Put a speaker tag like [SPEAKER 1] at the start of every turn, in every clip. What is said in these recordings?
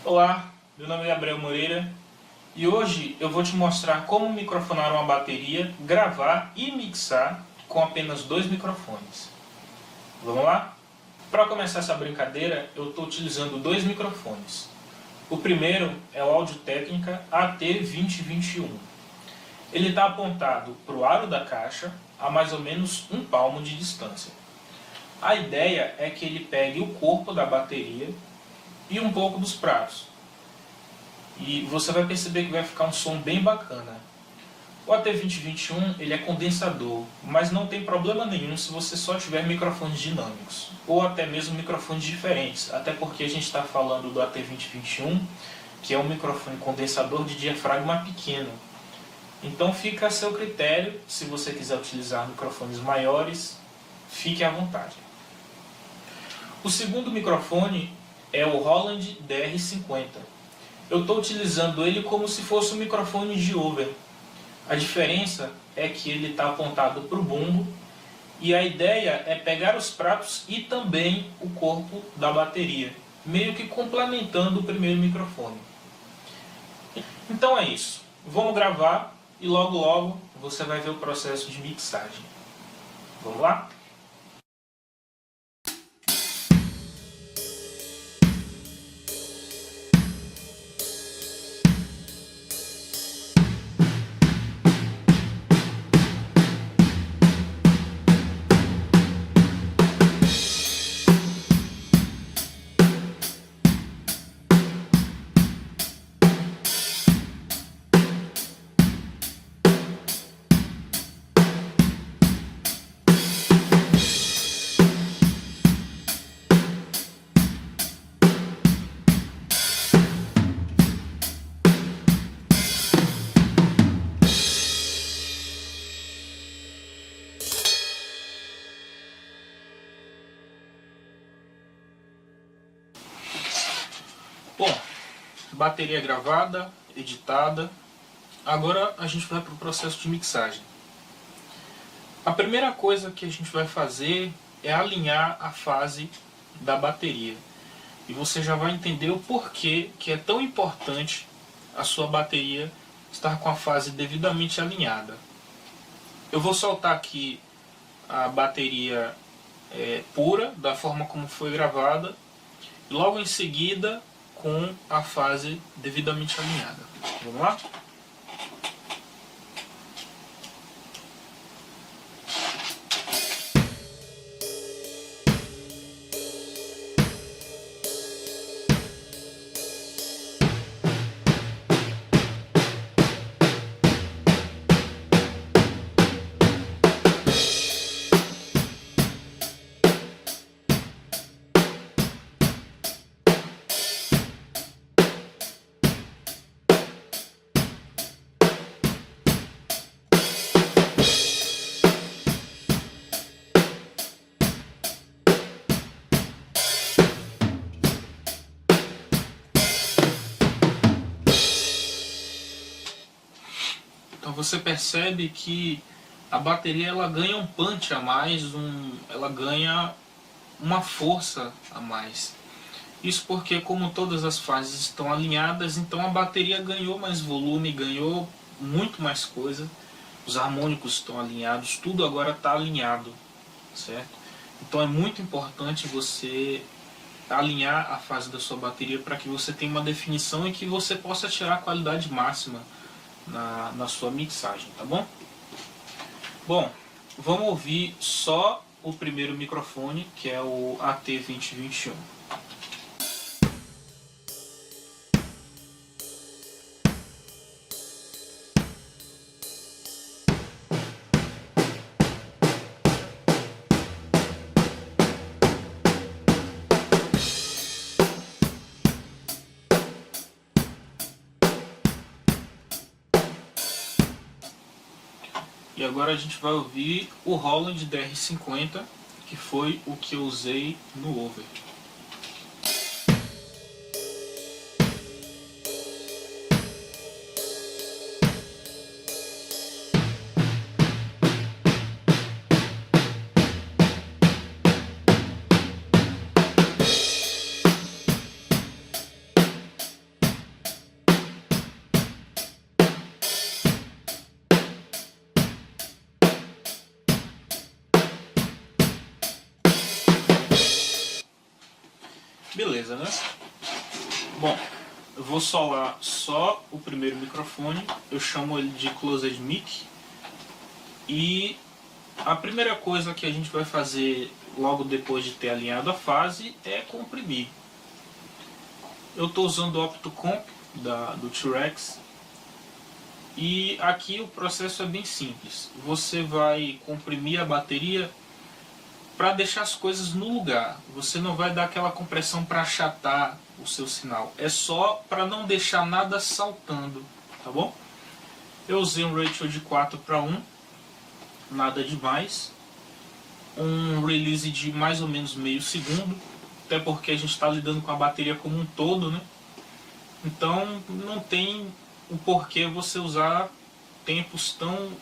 [SPEAKER 1] Olá, meu nome é Gabriel Moreira e hoje eu vou te mostrar como microfonar uma bateria, gravar e mixar com apenas dois microfones. Vamos lá? Para começar essa brincadeira, eu estou utilizando dois microfones. O primeiro é o Audio-Técnica AT2021. Ele está apontado para o aro da caixa a mais ou menos um palmo de distância. A ideia é que ele pegue o corpo da bateria e um pouco dos pratos. E você vai perceber que vai ficar um som bem bacana. O AT2021 ele é condensador, mas não tem problema nenhum se você só tiver microfones dinâmicos, ou até mesmo microfones diferentes, até porque a gente está falando do AT2021, que é um microfone condensador de diafragma pequeno. Então fica a seu critério, se você quiser utilizar microfones maiores, fique à vontade. O segundo microfone é o Roland DR50. Eu estou utilizando ele como se fosse um microfone de over. A diferença é que ele está apontado para o bumbo e a ideia é pegar os pratos e também o corpo da bateria, meio que complementando o primeiro microfone. Então é isso. Vamos gravar e logo logo você vai ver o processo de mixagem. Vamos lá? Bom, bateria gravada, editada. Agora a gente vai para o processo de mixagem. A primeira coisa que a gente vai fazer é alinhar a fase da bateria. E você já vai entender o porquê que é tão importante a sua bateria estar com a fase devidamente alinhada. Eu vou soltar aqui a bateria pura, da forma como foi gravada, e logo em seguida com a fase devidamente alinhada. Vamos lá? Então você percebe que a bateria ela ganha um punch a mais, ela ganha uma força a mais. Isso porque como todas as fases estão alinhadas, então a bateria ganhou mais volume, ganhou muito mais coisa. Os harmônicos estão alinhados, tudo agora está alinhado, certo? Então é muito importante você alinhar a fase da sua bateria para que você tenha uma definição e que você possa tirar a qualidade máxima na sua mixagem, tá bom? Bom, vamos ouvir só o primeiro microfone, que é o AT2021. E agora a gente vai ouvir o Roland DR50, que foi o que eu usei no over. beleza, né? Bom, eu vou solar só o primeiro microfone, eu chamo ele de Closed Mic. E a primeira coisa que a gente vai fazer logo depois de ter alinhado a fase é comprimir. Eu estou usando o Optocomp do T-Rex. E aqui o processo é bem simples. Você vai comprimir a bateria para deixar as coisas no lugar. Você não vai dar aquela compressão para achatar o seu sinal. É só para não deixar nada saltando, tá bom? Eu usei um ratio de 4:1, nada demais. Um release de mais ou menos meio segundo, até porque a gente está lidando com a bateria como um todo, né? Então não tem o porquê você usar tempos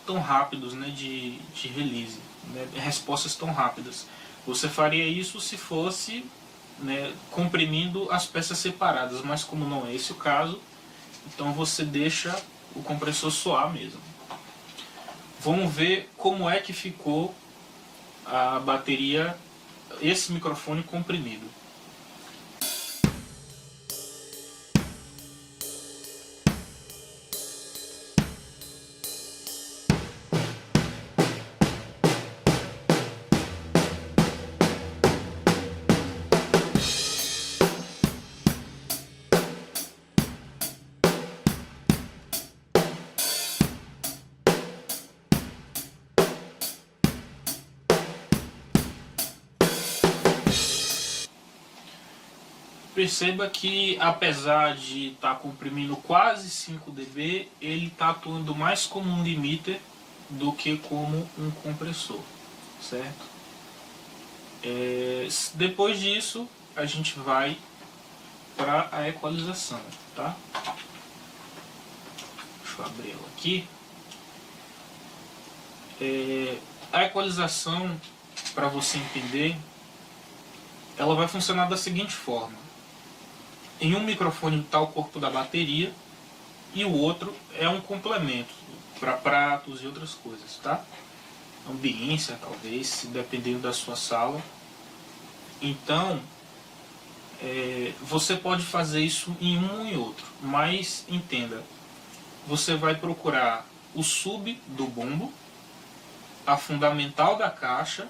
[SPEAKER 1] tão rápidos, né, de release, né, respostas tão rápidas. Você faria isso se fosse, né, comprimindo as peças separadas, mas como não é esse o caso, então você deixa o compressor soar mesmo. Vamos ver como é que ficou a bateria, esse microfone comprimido. Perceba que apesar de estar comprimindo quase 5 dB, ele está atuando mais como um limiter do que como um compressor, certo? Depois disso a gente vai para a equalização, tá? Deixa eu abrir ela aqui. A equalização, para você entender, ela vai funcionar da seguinte forma. Em um microfone está o corpo da bateria e o outro é um complemento para pratos e outras coisas, tá? Ambiência, talvez, dependendo da sua sala. Então, você pode fazer isso em um e outro, mas entenda, você vai procurar o sub do bumbo, a fundamental da caixa.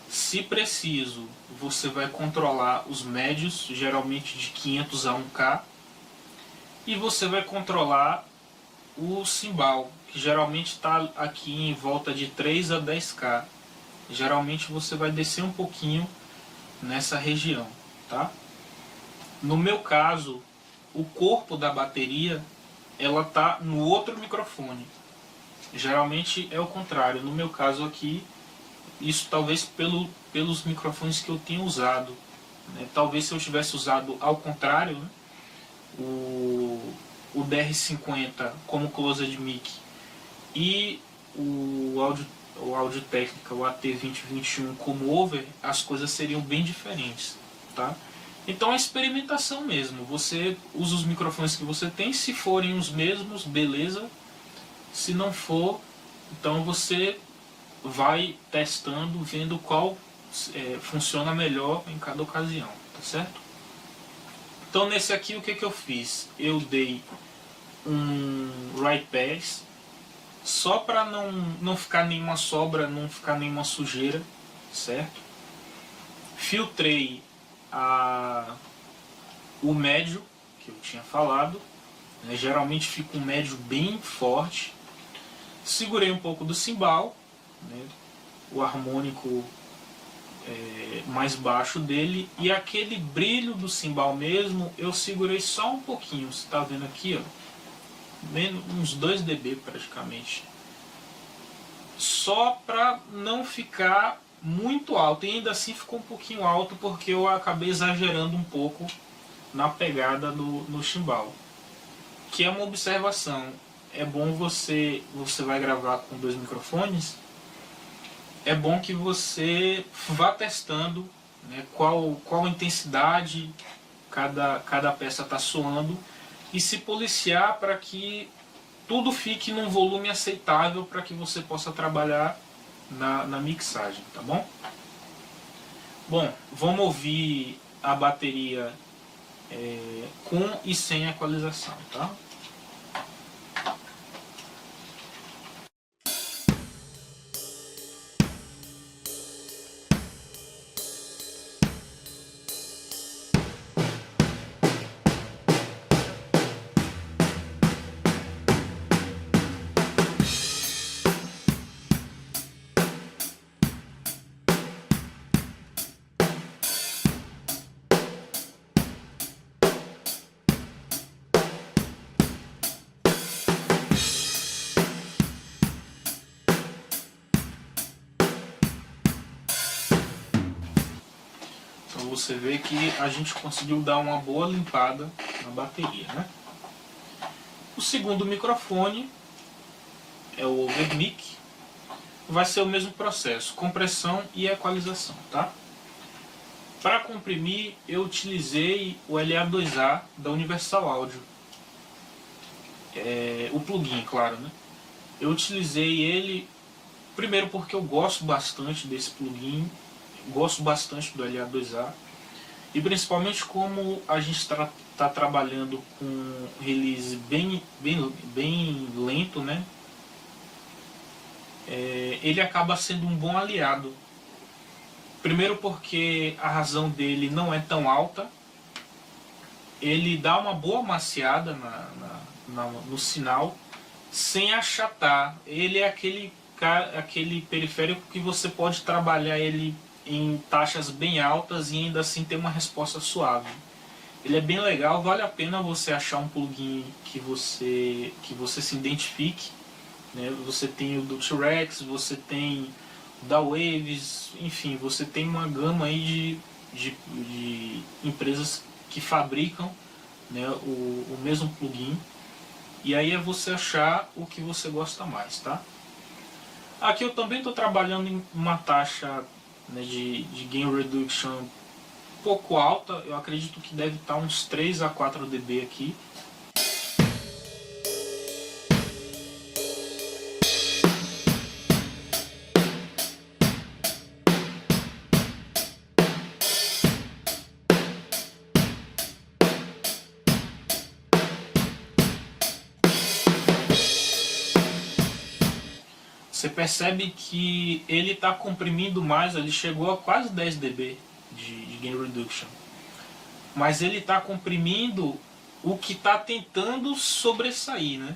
[SPEAKER 1] Se preciso, você vai controlar os médios, geralmente de 500 a 1K, e você vai controlar o cimbal, que geralmente está aqui em volta de 3 a 10K. Geralmente você vai descer um pouquinho nessa região, tá? No meu caso, o corpo da bateria ela está no outro microfone. Geralmente é o contrário. No meu caso aqui, isso talvez pelos microfones que eu tenho usado, né? Talvez se eu tivesse usado ao contrário, né? O DR50 como Closed Mic e o Audio-Técnica, o AT2021 como over, as coisas seriam bem diferentes, tá? Então é experimentação mesmo. Você usa os microfones que você tem, se forem os mesmos, beleza. Se não for, então você vai testando, vendo qual funciona melhor em cada ocasião, tá certo? Então nesse aqui o que eu fiz? Eu dei um right pass, só para não ficar nenhuma sobra, não ficar nenhuma sujeira, certo? Filtrei o médio, que eu tinha falado, né? Geralmente fica um médio bem forte. Segurei um pouco do cimbal, né? O harmônico mais baixo dele, e aquele brilho do cimbal mesmo eu segurei só um pouquinho. Você está vendo aqui, ó, uns 2 dB praticamente, só para não ficar muito alto. E ainda assim ficou um pouquinho alto porque eu acabei exagerando um pouco na pegada no chimbal, que é uma observação. É bom você vai gravar com 2 microfones, é bom que você vá testando, né, qual intensidade cada peça está soando, e se policiar para que tudo fique num volume aceitável para que você possa trabalhar na mixagem, tá bom? Bom, vamos ouvir a bateria com e sem equalização, tá? Você vê que a gente conseguiu dar uma boa limpada na bateria, né? O segundo microfone é o Overmic. Vai ser o mesmo processo, compressão e equalização, tá? Para comprimir, eu utilizei o LA2A da Universal Audio. O plugin, claro, né? Eu utilizei ele primeiro porque eu gosto bastante desse plugin, gosto bastante do LA2A. E principalmente como a gente está trabalhando com release bem lento, né? Ele acaba sendo um bom aliado. Primeiro porque a razão dele não é tão alta. Ele dá uma boa maciada no sinal sem achatar. Ele é aquele periférico que você pode trabalhar ele em taxas bem altas e ainda assim ter uma resposta suave. Ele é bem legal, vale a pena você achar um plugin que você se identifique, né? Você tem o do T-Rex, você tem o da Waves, enfim, você tem uma gama aí de empresas que fabricam, né, o mesmo plugin, e aí é você achar o que você gosta mais, tá? Aqui eu também estou trabalhando em uma taxa, né, de Gain Reduction um pouco alta. Eu acredito que deve estar uns 3 a 4 dB aqui. Você percebe que ele está comprimindo mais, ele chegou a quase 10 dB de Gain Reduction. Mas ele está comprimindo o que está tentando sobressair, né?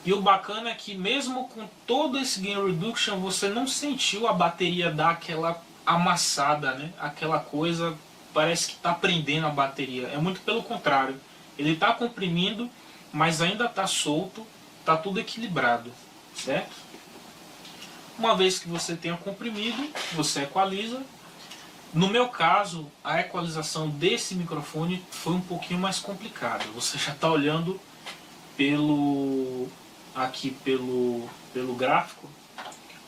[SPEAKER 1] E o bacana é que mesmo com todo esse Gain Reduction, você não sentiu a bateria dar aquela amassada, né? Aquela coisa, parece que está prendendo a bateria. É muito pelo contrário. Ele está comprimindo, mas ainda está solto, está tudo equilibrado. Certo? Uma vez que você tenha comprimido, você equaliza. No meu caso, a equalização desse microfone foi um pouquinho mais complicada. Você já está olhando aqui pelo gráfico.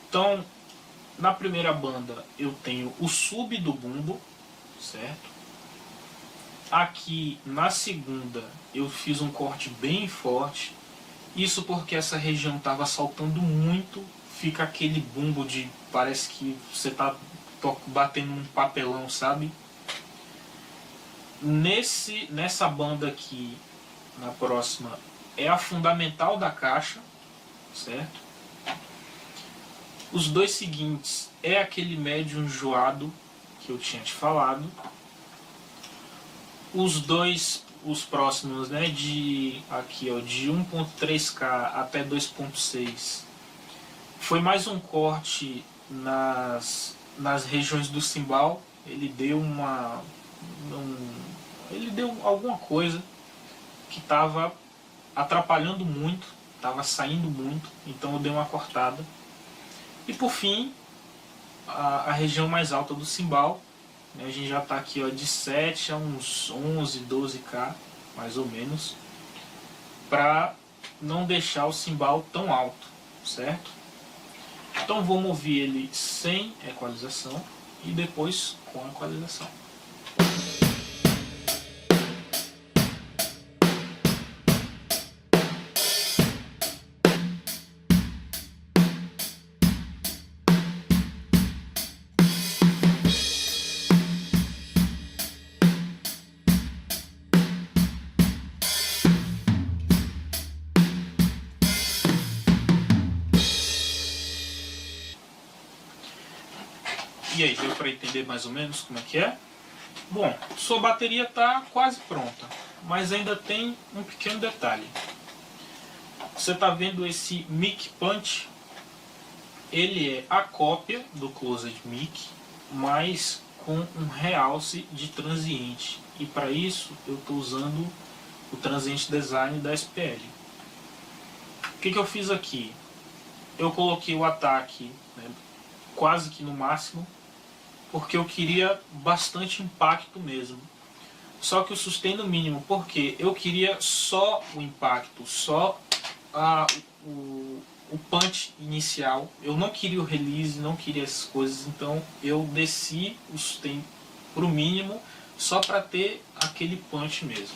[SPEAKER 1] Então, na primeira banda eu tenho o sub do bumbo, certo? Aqui na segunda eu fiz um corte bem forte. Isso porque essa região estava saltando muito, fica aquele bumbo de... parece que você está batendo um papelão, sabe? Nessa banda aqui, na próxima, é a fundamental da caixa, certo? Os dois seguintes é aquele médio enjoado que eu tinha te falado. Os próximos, né, de 1.3K até 2.6 foi mais um corte nas regiões do cimbal. Ele deu alguma coisa que estava atrapalhando muito, estava saindo muito, então eu dei uma cortada. E por fim, a região mais alta do cimbal. A gente já está aqui, ó, de 7 a uns 11, 12K, mais ou menos, para não deixar o cimbal tão alto, certo? Então vamos ouvir ele sem equalização e depois com equalização. E aí, deu para entender mais ou menos como é que é? Bom, sua bateria está quase pronta, mas ainda tem um pequeno detalhe. Você está vendo esse mic punch? Ele é a cópia do closed mic, mas com um realce de transiente. E para isso eu estou usando o Transient Design da SPL. O que eu fiz aqui? Eu coloquei o ataque, né, quase que no máximo, porque eu queria bastante impacto mesmo. Só que o sustain no mínimo, porque eu queria só o impacto, só o punch inicial. Eu não queria o release, não queria essas coisas, então eu desci o sustain para o mínimo, só para ter aquele punch mesmo.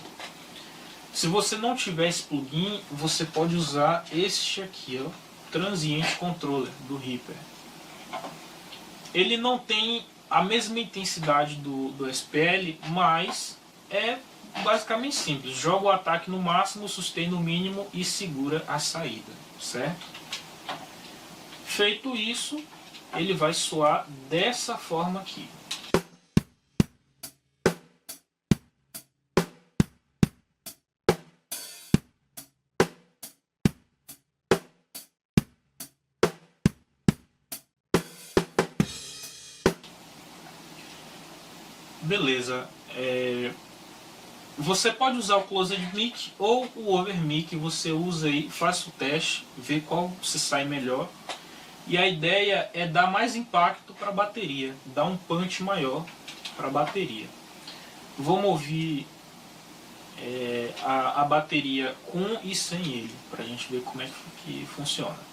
[SPEAKER 1] Se você não tiver esse plugin, você pode usar este aqui, ó, Transient Controller do Reaper. Ele não tem a mesma intensidade do SPL, mas é basicamente simples. Joga o ataque no máximo, sustain no mínimo e segura a saída, certo? Feito isso, ele vai soar dessa forma aqui. Beleza. Você pode usar o Closed Mic ou o Over Mic, você usa aí, faça o teste, vê qual se sai melhor. E a ideia é dar mais impacto para a bateria, dar um punch maior para a bateria. Vamos ouvir a bateria com e sem ele, para a gente ver como é que funciona.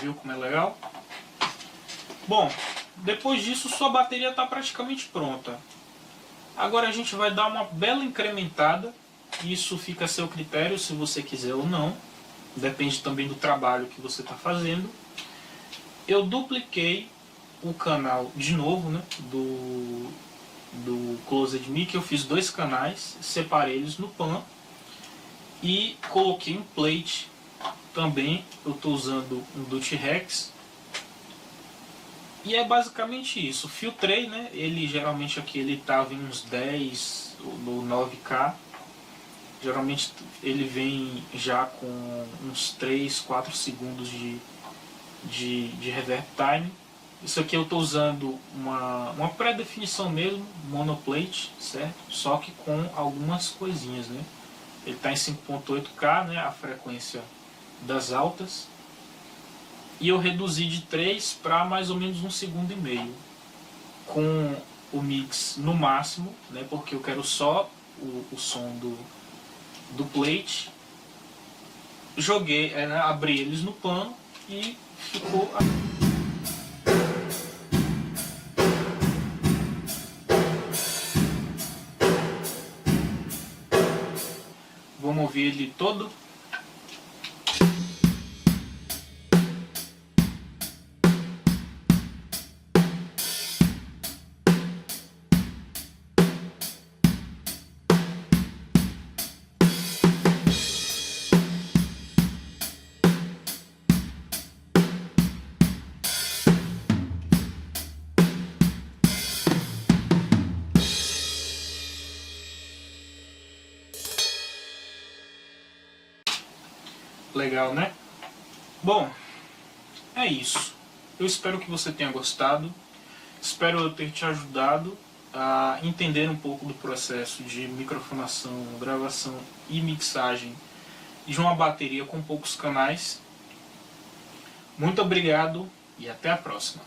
[SPEAKER 1] Viu como é legal? Bom, depois disso sua bateria está praticamente pronta. Agora a gente vai dar uma bela incrementada. Isso fica a seu critério se você quiser ou não. Depende também do trabalho que você está fazendo. Eu dupliquei o canal de novo, né, do Closed Mic. Eu fiz 2 canais, separei eles no pan e coloquei um plate. Também eu estou usando um Dutch Rex. E é basicamente isso. Filtrei, né? Ele geralmente aqui ele estava em uns 10 ou 9K. Geralmente ele vem já com uns 3, 4 segundos de reverb time. Isso aqui eu estou usando uma pré-definição mesmo, monoplate, certo? Só que com algumas coisinhas, né? Ele está em 5.8K, né? A frequência das altas, e eu reduzi de 3 para mais ou menos 1,5 segundo com o mix no máximo, né, porque eu quero só o som do plate. Joguei, né, abri eles no pano e ficou vamos ouvir ele todo. Legal, né? Bom, é isso. Eu espero que você tenha gostado. Espero eu ter te ajudado a entender um pouco do processo de microfonação, gravação e mixagem de uma bateria com poucos canais. Muito obrigado e até a próxima.